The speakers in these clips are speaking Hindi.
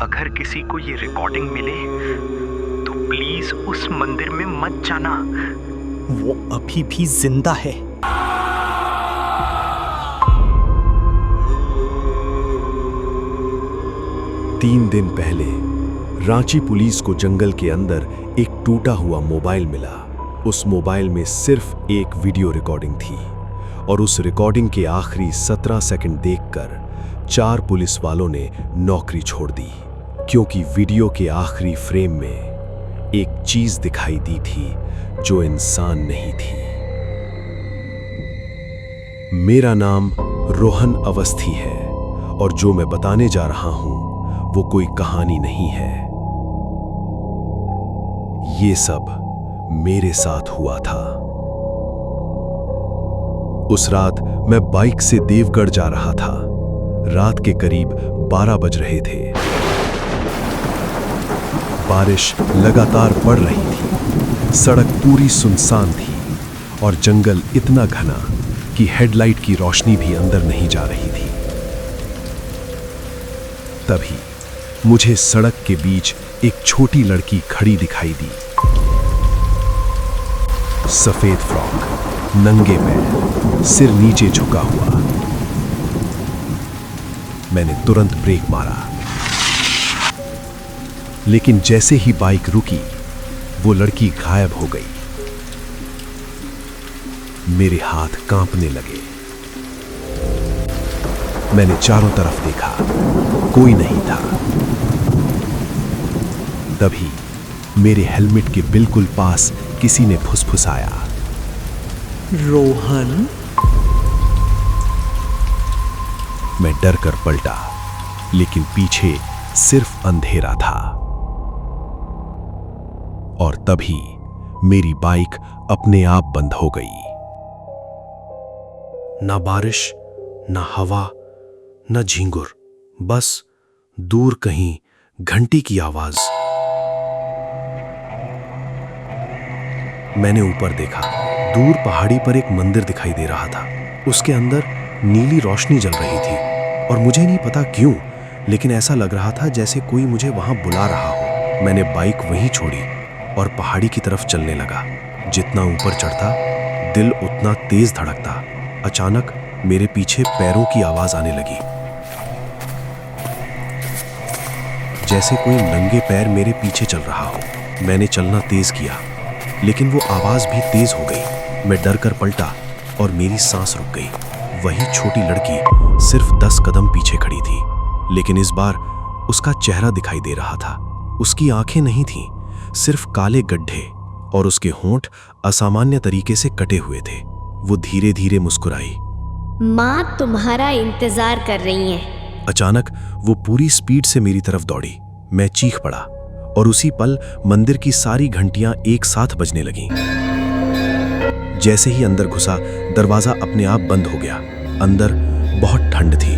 अगर किसी को ये रिकॉर्डिंग मिले तो प्लीज उस मंदिर में मत जाना। वो अभी भी जिंदा है। तीन दिन पहले रांची पुलिस को जंगल के अंदर एक टूटा हुआ मोबाइल मिला। उस मोबाइल में सिर्फ एक वीडियो रिकॉर्डिंग थी और उस रिकॉर्डिंग के आखिरी 17 सेकंड देखकर 4 पुलिस वालों ने नौकरी छोड़ दी, क्योंकि वीडियो के आखिरी फ्रेम में एक चीज दिखाई दी थी जो इंसान नहीं थी। मेरा नाम रोहन अवस्थी है और जो मैं बताने जा रहा हूं वो कोई कहानी नहीं है। ये सब मेरे साथ हुआ था। उस रात मैं बाइक से देवगढ़ जा रहा था। रात के करीब 12 बज रहे थे। बारिश लगातार पड़ रही थी। सड़क पूरी सुनसान थी और जंगल इतना घना कि हेडलाइट की रोशनी भी अंदर नहीं जा रही थी। तभी मुझे सड़क के बीच एक छोटी लड़की खड़ी दिखाई दी। सफेद फ्रॉक, नंगे पैर, सिर नीचे झुका हुआ। मैंने तुरंत ब्रेक मारा, लेकिन जैसे ही बाइक रुकी वो लड़की गायब हो गई। मेरे हाथ कांपने लगे। मैंने चारों तरफ देखा, कोई नहीं था। तभी मेरे हेलमेट के बिल्कुल पास किसी ने फुसफुसाया, रोहन। मैं डर कर पलटा, लेकिन पीछे सिर्फ अंधेरा था। और तभी मेरी बाइक अपने आप बंद हो गई। ना बारिश, ना हवा, ना झींगुर, बस दूर कहीं घंटी की आवाज। मैंने ऊपर देखा। दूर पहाड़ी पर एक मंदिर दिखाई दे रहा था। उसके अंदर नीली रोशनी जल रही थी और मुझे नहीं पता क्यों, लेकिन ऐसा लग रहा था जैसे कोई मुझे वहां बुला रहा हो। मैंने बाइक वहीं छोड़ी और पहाड़ी की तरफ चलने लगा। जितना ऊपर चढ़ता, दिल उतना तेज धड़कता। अचानक मेरे पीछे पैरों की आवाज आने लगी, जैसे कोई नंगे पैर मेरे पीछे चल रहा हो। मैंने चलना तेज किया, लेकिन वो आवाज भी तेज हो गई। मैं डर कर पलटा और मेरी सांस रुक गई। वही छोटी लड़की सिर्फ 10 कदम पीछे खड़ी थी, लेकिन इस बार उसका चेहरा दिखाई दे रहा था। उसकी आंखें नहीं थीं, सिर्फ काले गड्ढे, और उसके होंठ असामान्य तरीके से कटे हुए थे। वो धीरे धीरे मुस्कुराई। माँ तुम्हारा इंतजार कर रही हैं। अचानक वो पूरी स्पीड से मेरी तरफ दौड़ी। मैं चीख पड़ा और उसी पल मंदिर की सारी घंटियां एक साथ बजने लगीं। जैसे ही अंदर घुसा, दरवाजा अपने आप बंद हो गया। अंदर बहुत ठंड थी।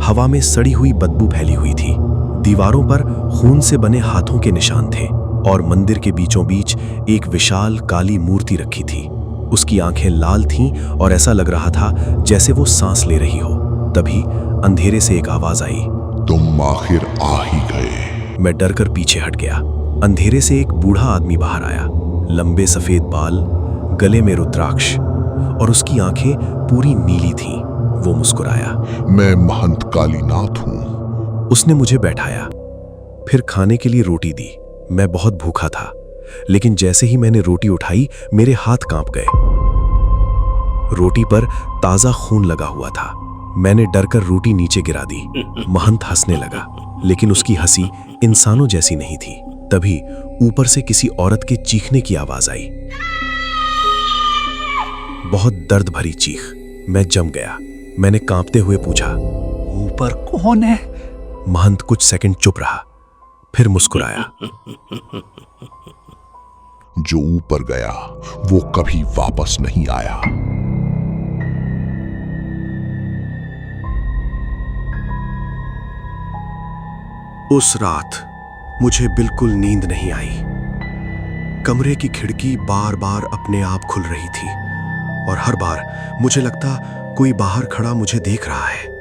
हवा में सड़ी हुई बदबू फैली हुई थी। दीवारों पर खून से बने हाथों के निशान थे और मंदिर के बीचों बीच एक विशाल काली मूर्ति रखी थी। उसकी आंखें लाल थीं और ऐसा लग रहा था जैसे वो सांस ले रही हो। तभी अंधेरे से एक आवाज आई, तुम आखिर आ ही गए। मैं डर कर पीछे हट गया। अंधेरे से एक बूढ़ा आदमी बाहर आया। लंबे सफेद बाल, गले में रुद्राक्ष, और उसकी आंखें पूरी नीली थीं। वो मुस्कुराया। मैं महंत कालीनाथ हूं। उसने मुझे बैठाया, फिर खाने के लिए रोटी दी। मैं बहुत भूखा था, लेकिन जैसे ही मैंने रोटी उठाई, मेरे हाथ कांप गए। रोटी पर ताजा खून लगा हुआ था। मैंने डरकर रोटी नीचे गिरा दी। महंत हंसने लगा, लेकिन उसकी हंसी इंसानों जैसी नहीं थी। तभी ऊपर से किसी औरत के चीखने की आवाज आई, बहुत दर्द भरी चीख। मैं जम गया। मैंने कांपते हुए पूछा, ऊपर कौन है? महंत कुछ सेकंड चुप रहा, फिर मुस्कुराया। जो ऊपर गया वो कभी वापस नहीं आया। उस रात मुझे बिल्कुल नींद नहीं आई। कमरे की खिड़की बार बार अपने आप खुल रही थी और हर बार मुझे लगता कोई बाहर खड़ा मुझे देख रहा है।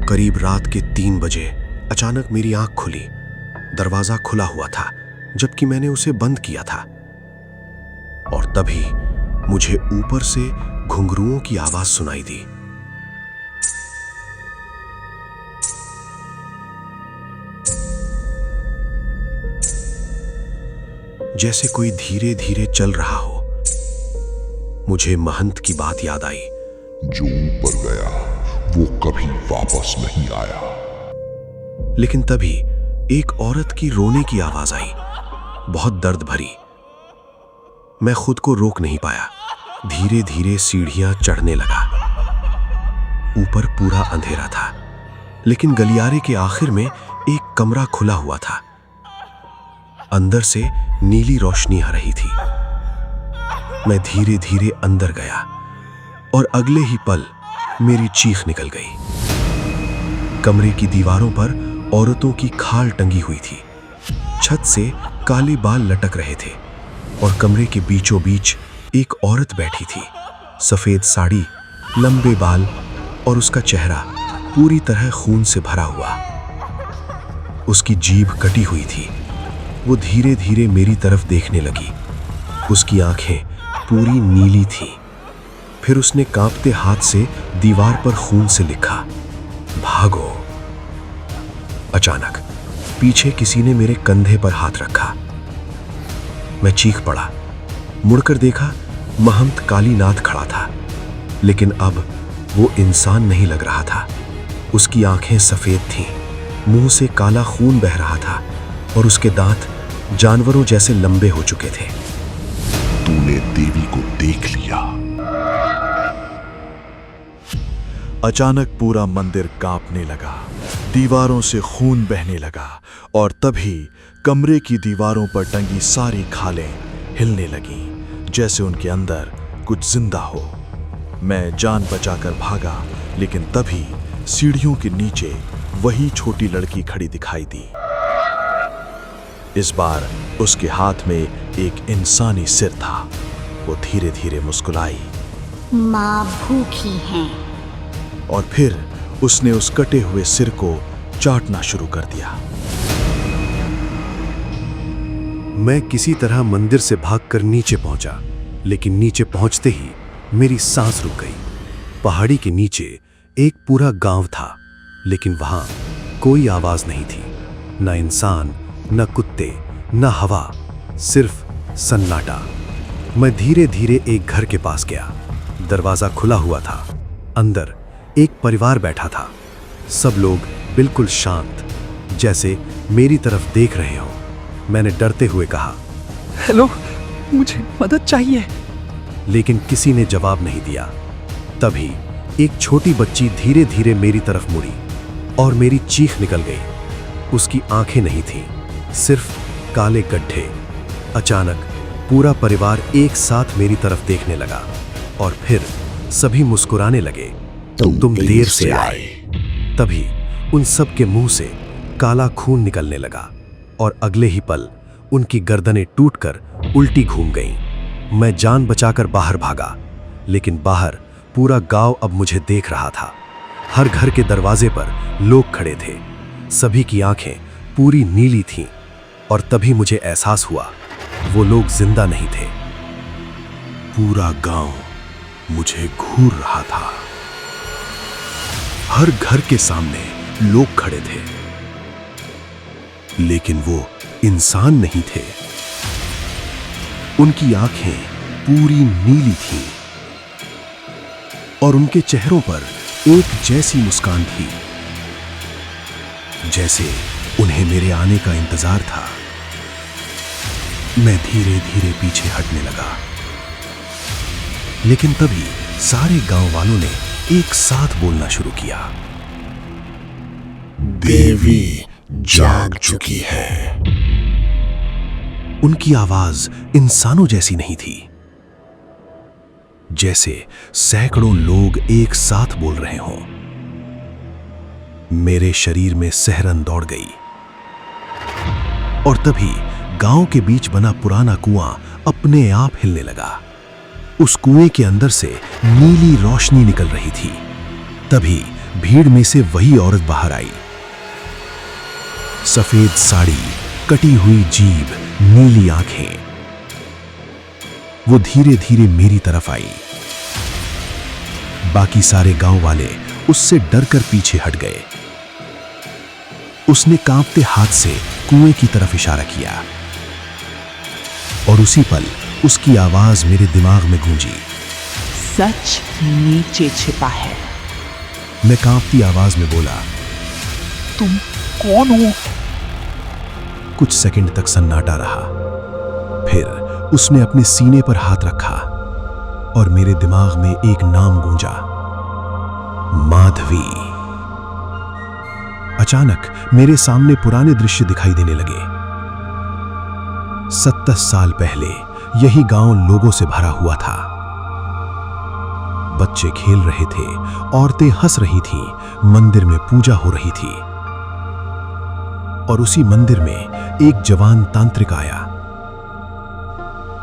करीब रात के 3 बजे अचानक मेरी आंख खुली। दरवाजा खुला हुआ था, जबकि मैंने उसे बंद किया था। और तभी मुझे ऊपर से घुंघरुओं की आवाज सुनाई दी। जैसे कोई धीरे धीरे चल रहा हो। मुझे महंत की बात याद आई। जो ऊपर गया वो कभी वापस नहीं आया। लेकिन तभी एक औरत की रोने की आवाज आई, बहुत दर्द भरी। मैं खुद को रोक नहीं पाया। धीरे धीरे सीढ़ियां चढ़ने लगा। ऊपर पूरा अंधेरा था, लेकिन गलियारे के आखिर में एक कमरा खुला हुआ था। अंदर से नीली रोशनी आ रही थी। मैं धीरे धीरे अंदर गया और अगले ही पल मेरी चीख निकल गई। कमरे की दीवारों पर औरतों की खाल टंगी हुई थी। छत से काले बाल लटक रहे थे और कमरे के बीचों बीच एक औरत बैठी थी। सफेद साड़ी, लंबे बाल और उसका चेहरा पूरी तरह खून से भरा हुआ। उसकी जीभ कटी हुई थी। वो धीरे धीरे मेरी तरफ देखने लगी। उसकी आंखें पूरी नीली थीं। फिर उसने कांपते हाथ से दीवार पर खून से लिखा, भागो। अचानक पीछे किसी ने मेरे कंधे पर हाथ रखा। मैं चीख पड़ा। मुड़कर देखा, महंत कालीनाथ खड़ा था, लेकिन अब वो इंसान नहीं लग रहा था। उसकी आंखें सफेद थीं, मुंह से काला खून बह रहा था और उसके दांत जानवरों जैसे लंबे हो चुके थे। तूने देवी को देख लिया। अचानक पूरा मंदिर कांपने लगा, दीवारों से खून बहने लगा और तभी कमरे की दीवारों पर टंगी सारी खालें हिलने लगीं, जैसे उनके अंदर कुछ जिंदा हो। मैं जान बचाकर भागा, लेकिन तभी सीढ़ियों के नीचे वही छोटी लड़की खड़ी दिखाई दी। इस बार उसके हाथ में एक इंसानी सिर था। वो धीरे धीरे मुस्कुराई। माँ भूखी हैं। और फिर उसने उस कटे हुए सिर को चाटना शुरू कर दिया। मैं किसी तरह मंदिर से भागकर नीचे पहुंचा, लेकिन नीचे पहुंचते ही मेरी सांस रुक गई। पहाड़ी के नीचे एक पूरा गांव था, लेकिन वहां कोई आवाज नहीं थी। न इंसान, न कुत्ते, न हवा, सिर्फ सन्नाटा। मैं धीरे धीरे एक घर के पास गया। दरवाजा खुला हुआ था। अंदर एक परिवार बैठा था। सब लोग बिल्कुल शांत, जैसे मेरी तरफ देख रहे हो। मैंने डरते हुए कहा, हेलो, मुझे मदद चाहिए। लेकिन किसी ने जवाब नहीं दिया। तभी एक छोटी बच्ची धीरे धीरे मेरी तरफ मुड़ी और मेरी चीख निकल गई। उसकी आंखें नहीं थीं, सिर्फ काले गड्ढे। अचानक पूरा परिवार एक साथ मेरी तरफ देखने लगा और फिर सभी मुस्कुराने लगे। तुम देर से आए। तभी उन सब के मुंह से काला खून निकलने लगा और अगले ही पल उनकी गर्दनें टूटकर उल्टी घूम गईं। मैं जान बचाकर बाहर भागा, लेकिन बाहर पूरा गांव अब मुझे देख रहा था। हर घर के दरवाजे पर लोग खड़े थे। सभी की आंखें पूरी नीली थीं और तभी मुझे एहसास हुआ, वो लोग जिंदा नहीं थे। पूरा गांव मुझे घूर रहा था। हर घर के सामने लोग खड़े थे, लेकिन वो इंसान नहीं थे। उनकी आंखें पूरी नीली थीं और उनके चेहरों पर एक जैसी मुस्कान थी, जैसे उन्हें मेरे आने का इंतजार था। मैं धीरे धीरे पीछे हटने लगा, लेकिन तभी सारे गांव वालों ने एक साथ बोलना शुरू किया, देवी जाग चुकी है। उनकी आवाज इंसानों जैसी नहीं थी, जैसे सैकड़ों लोग एक साथ बोल रहे हों। मेरे शरीर में सिहरन दौड़ गई और तभी गांव के बीच बना पुराना कुआं अपने आप हिलने लगा। उस कुएं के अंदर से नीली रोशनी निकल रही थी। तभी भीड़ में से वही औरत बाहर आई। सफेद साड़ी, कटी हुई जीभ, नीली आंखें। वो धीरे धीरे मेरी तरफ आई। बाकी सारे गांव वाले उससे डरकर पीछे हट गए। उसने कांपते हाथ से कुएं की तरफ इशारा किया और उसी पल उसकी आवाज मेरे दिमाग में गूंजी। सच नीचे छिपा है। मैं कांपती आवाज में बोला, तुम कौन हो? कुछ सेकंड तक सन्नाटा रहा। फिर उसने अपने सीने पर हाथ रखा और मेरे दिमाग में एक नाम गूंजा, माधवी। अचानक मेरे सामने पुराने दृश्य दिखाई देने लगे। 70 साल पहले यही गांव लोगों से भरा हुआ था। बच्चे खेल रहे थे, औरतें हंस रही थीं, मंदिर में पूजा हो रही थी। और उसी मंदिर में एक जवान तांत्रिक आया,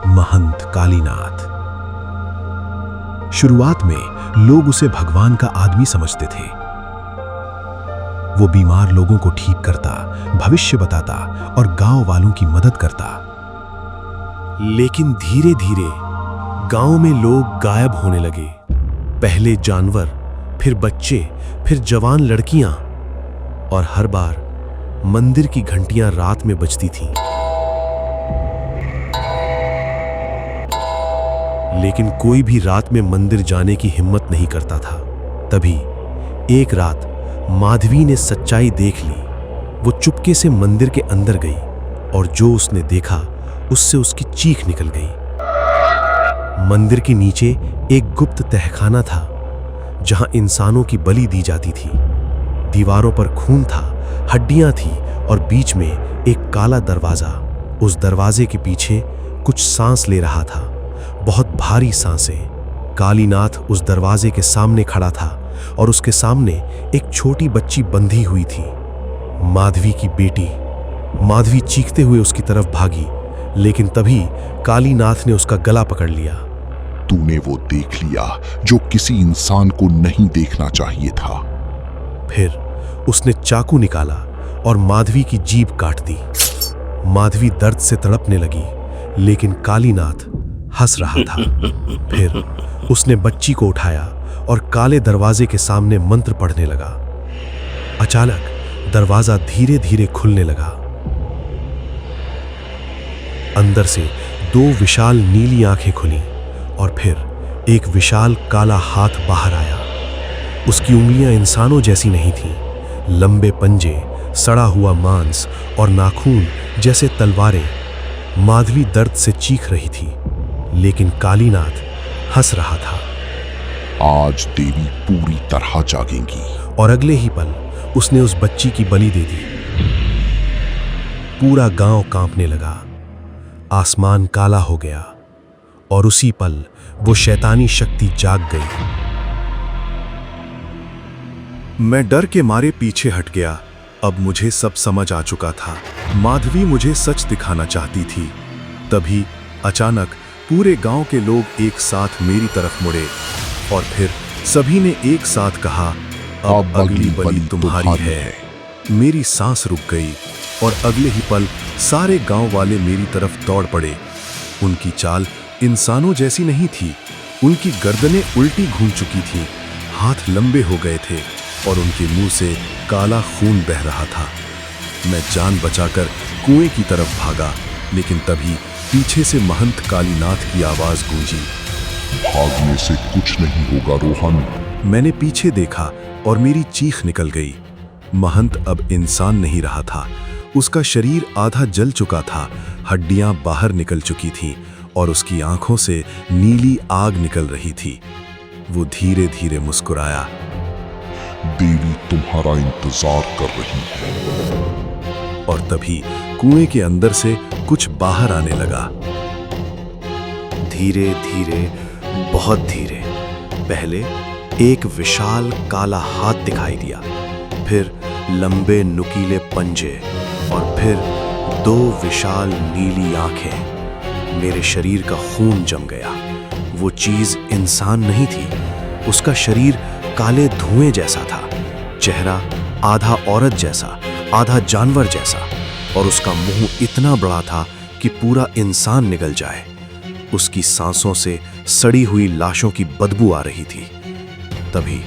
महंत कालीनाथ। शुरुआत में लोग उसे भगवान का आदमी समझते थे। वो बीमार लोगों को ठीक करता, भविष्य बताता और गांव वालों की मदद करता। लेकिन धीरे धीरे गांव में लोग गायब होने लगे। पहले जानवर, फिर बच्चे, फिर जवान लड़कियां, और हर बार मंदिर की घंटियां रात में बजती थीं। लेकिन कोई भी रात में मंदिर जाने की हिम्मत नहीं करता था। तभी एक रात माधवी ने सच्चाई देख ली। वो चुपके से मंदिर के अंदर गई और जो उसने देखा उससे उसकी चीख निकल गई। मंदिर के नीचे एक गुप्त तहखाना था जहां इंसानों की बलि दी जाती थी। दीवारों पर खून था, हड्डियां थी और बीच में एक काला दरवाजा। उस दरवाजे के पीछे कुछ सांस ले रहा था, बहुत भारी सांसें। कालीनाथ उस दरवाजे के सामने खड़ा था और उसके सामने एक छोटी बच्ची बंधी हुई थी, माधवी की बेटी। माधवी चीखते हुए उसकी तरफ भागी, लेकिन तभी कालीनाथ ने उसका गला पकड़ लिया। तूने वो देख लिया जो किसी इंसान को नहीं देखना चाहिए था। फिर उसने चाकू निकाला और माधवी की जीभ काट दी। माधवी दर्द से तड़पने लगी, लेकिन कालीनाथ हंस रहा था। फिर उसने बच्ची को उठाया और काले दरवाजे के सामने मंत्र पढ़ने लगा। अचानक दरवाजा धीरे धीरे खुलने लगा। अंदर से 2 विशाल नीली आंखें खुली और फिर एक विशाल काला हाथ बाहर आया। उसकी उंगलियां इंसानों जैसी नहीं थीं। लंबे पंजे, सड़ा हुआ मांस और नाखून जैसे तलवारें। माधवी दर्द से चीख रही थी, लेकिन कालीनाथ हंस रहा था। आज देवी पूरी तरह जागेंगी। और अगले ही पल उसने उस बच्ची की बलि दे दी। पूरा गांव कांपने लगा, आसमान काला हो गया और उसी पल वो शैतानी शक्ति जाग गई। मैं डर के मारे पीछे हट गया। अब मुझे सब समझ आ चुका था। माधवी मुझे सच दिखाना चाहती थी। तभी अचानक पूरे गांव के लोग एक साथ मेरी तरफ मुड़े और फिर सभी ने एक साथ कहा, अब अगली बलि तुम्हारी है। मेरी सांस रुक गई और अगले ही पल सारे गांव वाले मेरी तरफ दौड़ पड़े। उनकी चाल इंसानों जैसी नहीं थी। उनकी गर्दनें उल्टी घूम चुकी थीं, हाथ लंबे हो गए थे और उनके मुंह से काला खून बह रहा था। मैं जान बचाकर कुएं की तरफ भागा, लेकिन तभी पीछे से महंत कालीनाथ की आवाज गूंजी, भागने से कुछ नहीं होगा रोहन। मैंने पीछे देखा और मेरी चीख निकल गई। महंत अब इंसान नहीं रहा था। उसका शरीर आधा जल चुका था, हड्डियां बाहर निकल चुकी थीं और उसकी आंखों से नीली आग निकल रही थी। वो धीरे धीरे मुस्कुराया। देवी तुम्हारा इंतजार कर रही है। और तभी कुएं के अंदर से कुछ बाहर आने लगा। धीरे धीरे, बहुत धीरे। पहले एक विशाल काला हाथ दिखाई दिया, फिर लंबे नुकीले पंजे और फिर 2 विशाल नीली आंखें। मेरे शरीर का खून जम गया। वो चीज इंसान नहीं थी। उसका शरीर काले धुएं जैसा था, चेहरा आधा औरत जैसा आधा जानवर जैसा, और उसका मुंह इतना बड़ा था कि पूरा इंसान निगल जाए। उसकी सांसों से सड़ी हुई लाशों की बदबू आ रही थी। तभी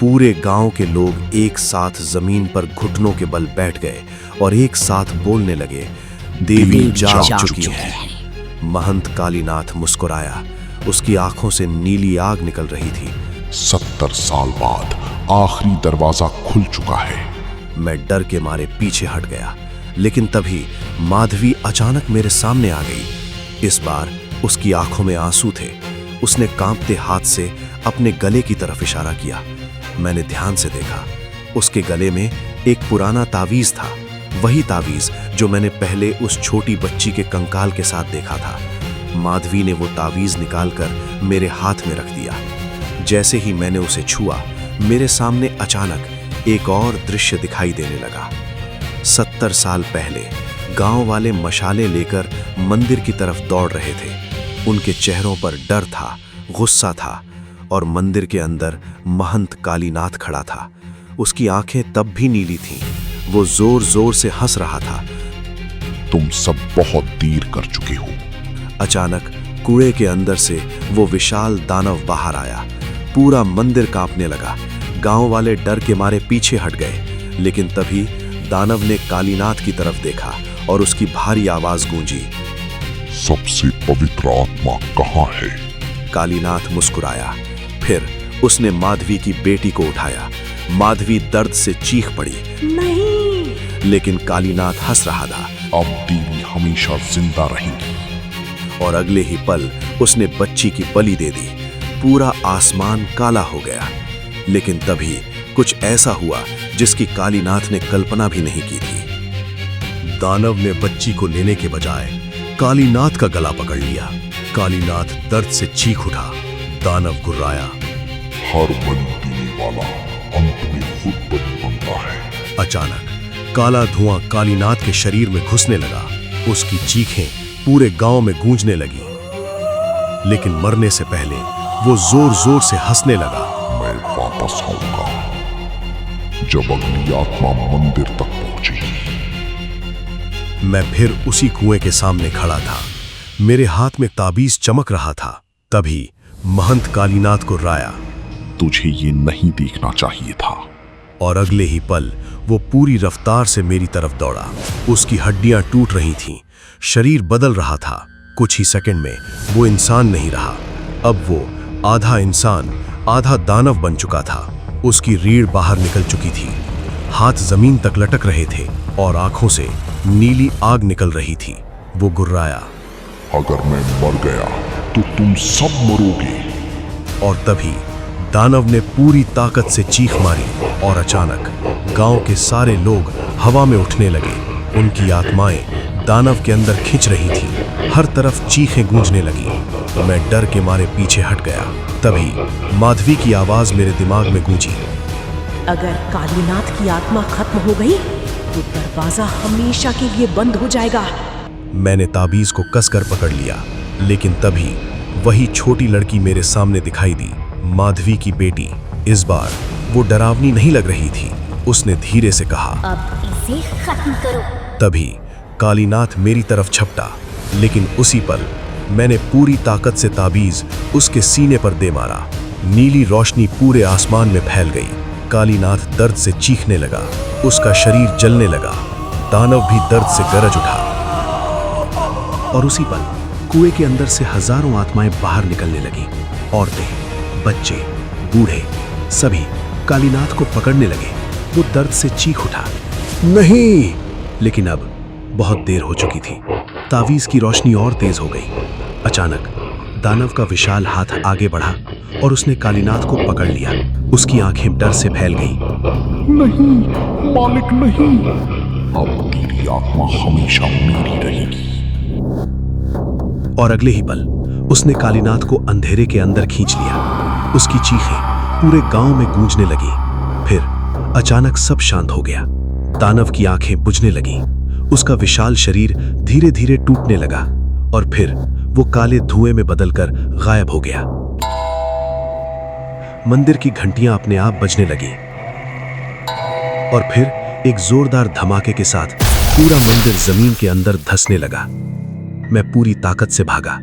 पूरे गांव के लोग एक साथ जमीन पर घुटनों के बल बैठ गए और एक साथ बोलने लगे, देवी जाग चुकी है। महंत कालीनाथ मुस्कुराया। उसकी आंखों से नीली आग निकल रही थी। 70 साल बाद आखिरी दरवाजा खुल चुका है। मैं डर के मारे पीछे हट गया, लेकिन तभी माधवी अचानक मेरे सामने आ गई। इस बार उसकी आंखों में आंसू थे। उसने कांपते हाथ से अपने गले की तरफ इशारा किया। मैंने ध्यान से देखा। उसके गले में एक पुराना तावीज था, वही तावीज जो मैंने पहले उस छोटी बच्ची के कंकाल के साथ देखा था। माधवी ने वो तावीज निकालकर मेरे हाथ में रख दिया। जैसे ही मैंने उसे छुआ, मेरे सामने अचानक एक और दृश्य दिखाई देने लगा। 70 साल पहले गांव वाले मशाले लेकर मंदिर की तरफ दौड़ रहे थे। उनके चेहरों पर डर था, गुस्सा था, और मंदिर के अंदर महंत कालीनाथ खड़ा था। उसकी आंखें तब भी नीली थीं। वो जोर जोर से हंस रहा था। तुम सब बहुत देर कर चुके हो। अचानक कुएं के अंदर से वो विशाल दानव बाहर आया। पूरा मंदिर कांपने लगा। गांव वाले डर के मारे पीछे हट गए, लेकिन तभी दानव ने कालीनाथ की तरफ देखा और उसकी भारी आवाज गूंजी, सबसे पवित्र आत्मा कहाँ है? कालीनाथ मुस्कुराया। फिर उसने माधवी की बेटी को उठाया। माधवी दर्द से चीख पड़ी, नहीं! लेकिन कालीनाथ हंस रहा था। अब देवी हमेशा जिंदा रहेगी। और अगले ही पल उसने बच्ची की बलि दे दी। पूरा आसमान काला हो गया। लेकिन तभी कुछ ऐसा हुआ जिसकी कालीनाथ ने कल्पना भी नहीं की थी। दानव ने बच्ची को लेने के बजाय कालीनाथ का गला पकड़ लिया। कालीनाथ दर्द से चीख उठा। दानव गुर्राया, हर बलि देने वाला अंत में खुद बलि बनता है। अचानक काला धुआं कालीनाथ के शरीर में घुसने लगा। उसकी चीखें पूरे गांव में गूंजने लगी। लेकिन मरने से पहले वो जोर जोर से हंसने लगा। मैं वापस आऊंगा जब अगली आत्मा मंदिर तक पहुंचेगी। मैं फिर उसी कुएं के सामने खड़ा था। मेरे हाथ में ताबीज चमक रहा था। तभी महंत कालीनाथ को राया, तुझे ये नहीं देखना चाहिए था। और अगले ही पल वो पूरी रफ्तार से मेरी तरफ दौड़ा। उसकी हड्डियां टूट रही थीं, शरीर बदल रहा था। कुछ ही सेकंड में वो इंसान नहीं रहा। अब वो आधा इंसान आधा दानव बन चुका था। उसकी रीढ़ बाहर निकल चुकी थी, हाथ जमीन तक लटक रहे थे और आंखों से नीली आग निकल रही थी। वो गुर्राया, अगर मैं मर गया तो तुम सब मरोगे। और तभी दानव ने पूरी ताकत से चीख मारी और अचानक गांव के सारे लोग हवा में उठने लगे। उनकी आत्माएं दानव के अंदर खिंच रही थीं। हर तरफ चीखें गूंजने लगी। मैं डर के मारे पीछे हट गया। तभी माधवी की आवाज मेरे दिमाग में गूंजी, अगर कालीनाथ की आत्मा खत्म हो गई तो दरवाजा हमेशा के लिए बंद हो जाएगा। मैंने ताबीज को कसकर पकड़ लिया, लेकिन तभी वही छोटी लड़की मेरे सामने दिखाई दी, माधवी की बेटी। इस बार वो डरावनी नहीं लग रही थी। उसने धीरे से कहा, अब इसे खत्म करो। तभी कालीनाथ मेरी तरफ झपटा, लेकिन उसी पल मैंने पूरी ताकत से ताबीज उसके सीने पर दे मारा। नीली रोशनी पूरे आसमान में फैल गई। कालीनाथ दर्द से चीखने लगा। उसका शरीर जलने लगा। दानव भी दर्द से गरज उठा। और उसी पल कुएं के अंदर से हजारों आत्माएं बाहर निकलने लगी। औरतें, बच्चे, बूढ़े, सभी कालीनाथ को पकड़ने लगे। वो दर्द से चीख उठा, नहीं! लेकिन अब बहुत देर हो चुकी थी। तावीज की रोशनी और तेज हो गई। अचानक दानव का विशाल हाथ आगे बढ़ा और उसने कालीनाथ को पकड़ लिया। उसकी आंखें डर से फैल गईं। नहीं मालिक, नहीं। अब तेरी आत्मा हमेशा मेरी रहेगी। और अगले ही पल उसने कालीनाथ को अंधेरे के अंदर खींच लिया। उसकी चीखें पूरे गांव में गूंजने लगी। फिर अचानक सब शांत हो गया। दानव की आंखें बुझने लगीं। उसका विशाल शरीर धीरे धीरे टूटने लगा और फिर वो काले धुएं में बदलकर गायब हो गया। मंदिर की घंटियां अपने आप बजने लगी और फिर एक जोरदार धमाके के साथ पूरा मंदिर जमीन के अंदर धंसने लगा। मैं पूरी ताकत से भागा।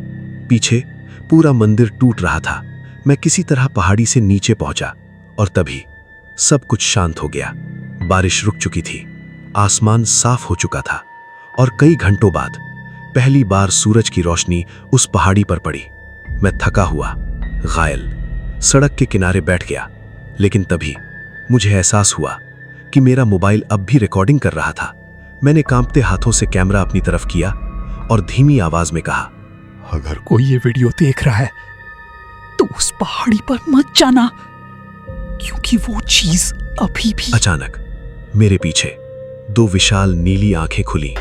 पीछे पूरा मंदिर टूट रहा था। मैं किसी तरह पहाड़ी से नीचे पहुंचा और तभी सब कुछ शांत हो गया। बारिश रुक चुकी थी, आसमान साफ हो चुका था और कई घंटों बाद पहली बार सूरज की रोशनी उस पहाड़ी पर पड़ी। मैं थका हुआ, घायल, सड़क के किनारे बैठ गया, लेकिन तभी मुझे एहसास हुआ कि मेरा मोबाइल अब भी रिकॉर्डिंग कर रहा था। मैंने कांपते हाथों से कैमरा अपनी तरफ किया और धीमी आवाज में कहा, अगर कोई ये वीडियो देख रहा है तो उस पहाड़ी पर मत जाना, क्योंकि वो चीज अभी भी। अचानक मेरे पीछे दो विशाल नीली आंखें खुली।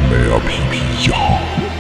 मैं अभी भी यहाँ हूँ।